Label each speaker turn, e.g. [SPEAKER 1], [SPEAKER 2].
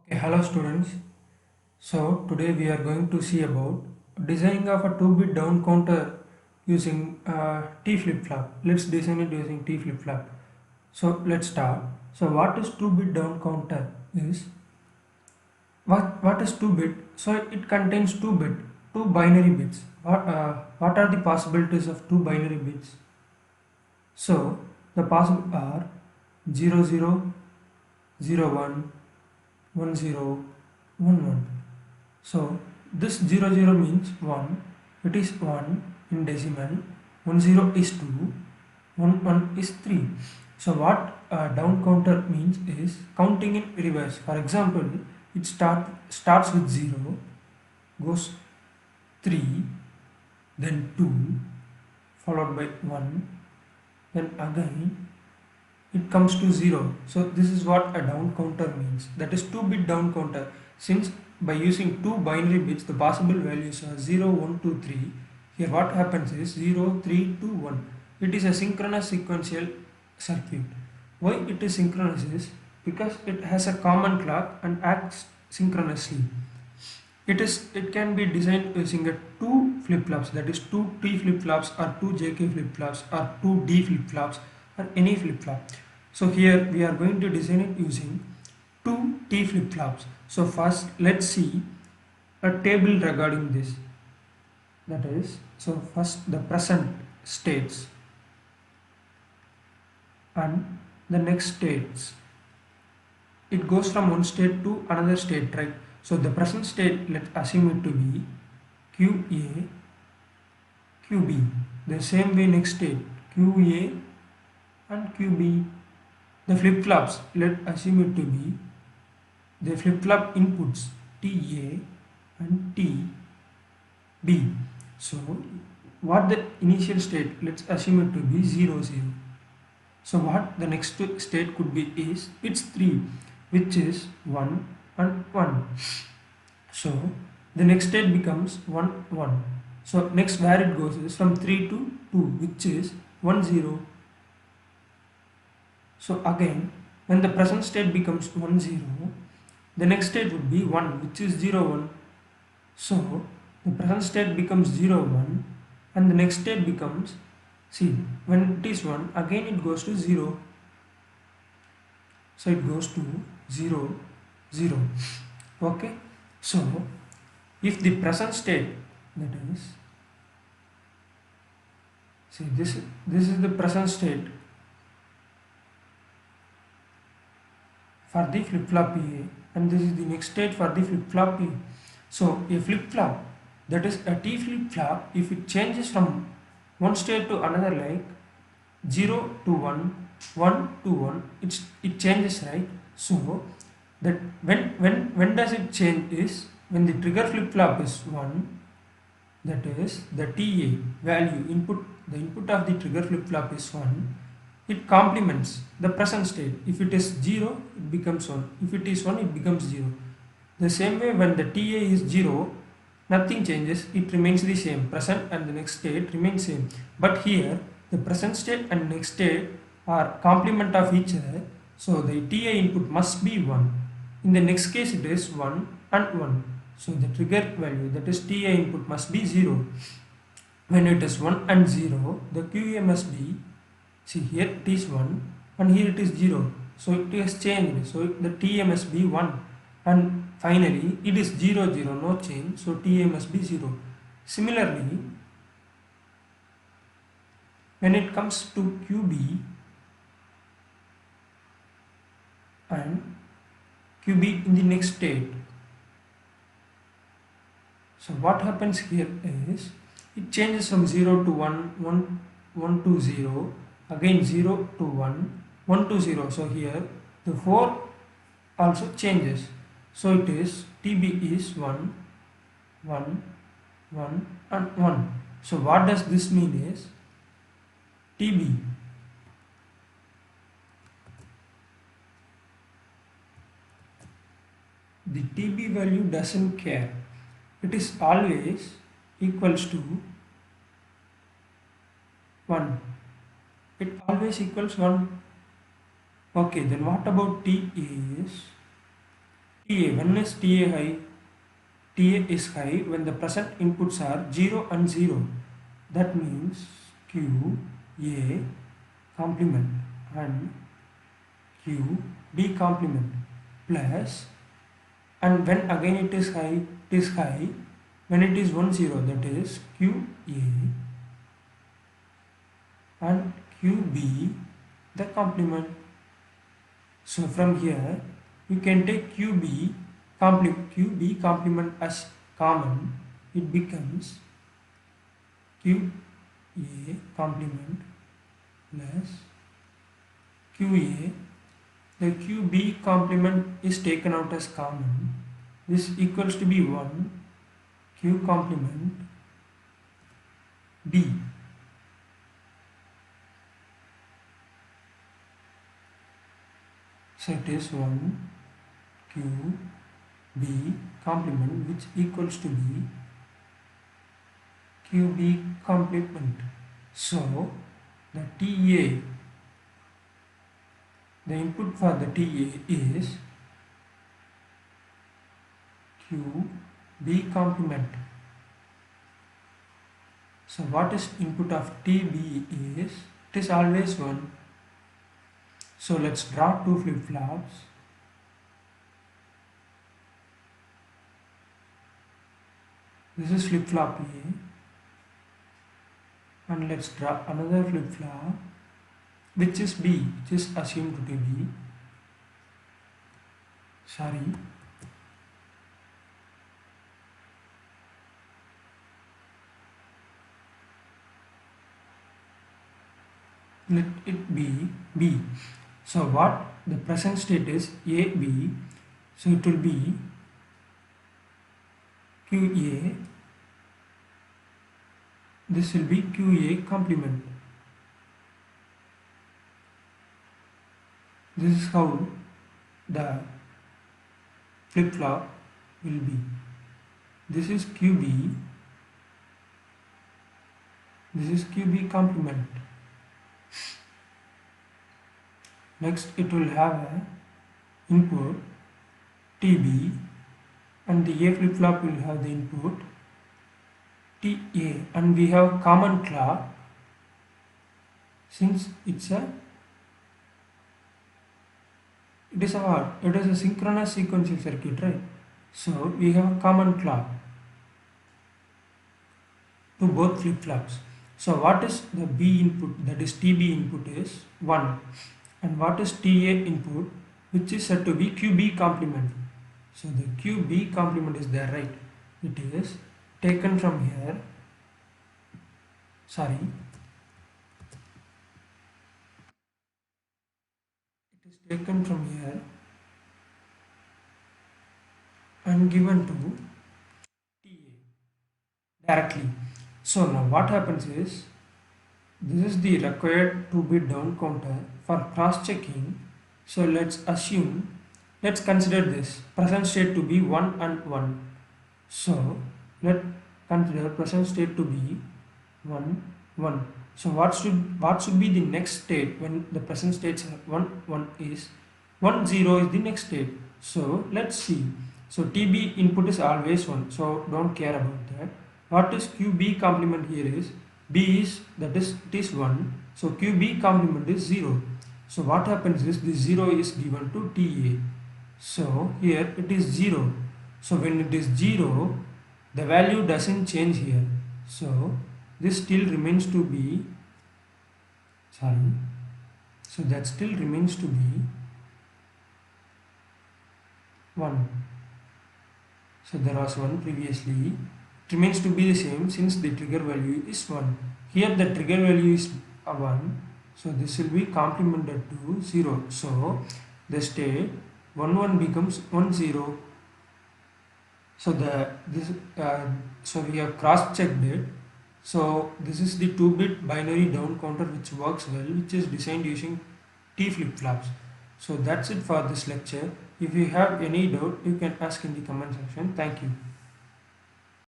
[SPEAKER 1] Okay, hello students. So today we are going to see about designing of a 2-bit down counter using T flip-flop. Let's design it using T flip-flop. So let's start. So what is 2-bit down counter is what is 2-bit? So it contains 2 bit, two binary bits. What are the possibilities of two binary bits? So the possible are 00, 01, 10, 11. So this 00 means 1, it is 1 in decimal, 10 is 2, 11 is 3. So what down counter means is counting in reverse. For example, it starts with 0, goes 3, then 2, followed by 1, then again it comes to 0. So this is what a down counter means. That is 2-bit down counter. Since by using two binary bits the possible values are 0, 1, 2, 3. Here what happens is 0, 3, 2, 1. It is a synchronous sequential circuit. Why it is synchronous is because it has a common clock and acts synchronously. It can be designed using a two flip-flops, that is two T flip-flops or two JK flip-flops or two D flip-flops or any flip-flop. So here we are going to design it using two T flip-flops. So first let's see a table regarding this. That is, so first the present states and the next states. It goes from one state to another state, right? So the present state, let's assume it to be QA, QB. The same way next state, QA and QB. The flip-flops, let's assume it to be the flip-flop inputs TA and TB. So what the initial state, let's assume it to be 0, 0. So what the next state could be is, it's 3, which is 1 and 1. So the next state becomes 1, 1. So next where it goes is from 3 to 2, which is 1, 0. So again, when the present state becomes 1, 0, the next state would be 1, which is 0, 1. So the present state becomes 0, 1, and the next state becomes, see, when it is 1, again it goes to 0. So it goes to 0, 0. Okay. So if the present state, that is, see, this is the present state for the flip-flop A, and this is the next state for the flip-flop A. So a flip-flop, that is a T flip-flop, if it changes from one state to another, like 0 to 1, 1 to 1, it changes, right? So that when does it change is when the trigger flip-flop is 1, that is the TA value input, the input of the trigger flip-flop is 1, it complements the present state. If it is 0, it becomes 1. If it is 1, it becomes 0. The same way when the TA is 0, nothing changes, it remains the same. Present and the next state remains same. But here the present state and next state are complement of each other. So the TA input must be 1. In the next case it is 1 and 1. So the trigger value, that is TA input, must be 0. When it is 1 and 0, the QA must be, see, here it is 1 and here it is 0. So it has changed. So the TA must be 1. And finally it is 0, 0, no change. So TA must be 0. Similarly, when it comes to QB and QB in the next state, so what happens here is it changes from 0 to 1, 1, 1 to 0, again 0 to 1, 1 to 0. So here the 4 also changes. So it is TB is 1, 1, 1 and 1. So what does this mean is TB, the TB value doesn't care. It is always equals to 1. It always equals 1. Okay, then what about T is? TA. When is TA high? TA is high when the present inputs are 0 and 0. That means Q A complement and Q B complement plus, and when again it is high when it is 1 0, that is Q A and Q B the complement. So from here you can take QB complement as common. It becomes QA complement plus QA. The QB complement is taken out as common. This equals to be 1 Q complement B. So it is 1 Q B complement, which equals to be QB complement. So the TA, the input for the TA is QB complement. So what is input of TB is, it is always 1. So let's draw two flip-flops. This is flip-flop A, and let's draw another flip-flop which is B, which is assumed to be B. Let it be B. So what the present state is AB, so it will be QA, this will be QA complement. This is how the flip-flop will be. This is QB, this is QB complement. Next it will have a input TB, and the A flip-flop will have the input TA, and we have common clock since it is a synchronous sequential circuit, right? So we have a common clock to both flip-flops. So what is the B input, that is TB input, is 1, and what is TA input, which is said to be QB complement. So the QB complement is there, right? It is taken from here, it is taken from here and given to TA directly. So now what happens is, this is the required 2-bit down counter for cross-checking. So let's consider this present state to be 1 and 1. So let's consider present state to be 1, 1. So what should be the next state when the present state 1, 1 is 1, 0 is the next state. So let's see. So TB input is always 1, so don't care about that. What is QB complement here is, B is, that is, it is 1, so QB complement is 0. So what happens is, the 0 is given to TA. So here it is 0. So when it is 0, the value doesn't change here. So this still remains to be, so that still remains to be 1. So there was 1 previously. It remains to be the same since the trigger value is 1. Here the trigger value is 1. So this will be complemented to 0. So the state 1 1 becomes 1 0. So so we have cross-checked it. So this is the 2-bit binary down counter which works well, which is designed using T flip-flops. So that's it for this lecture. If you have any doubt, you can ask in the comment section. Thank you.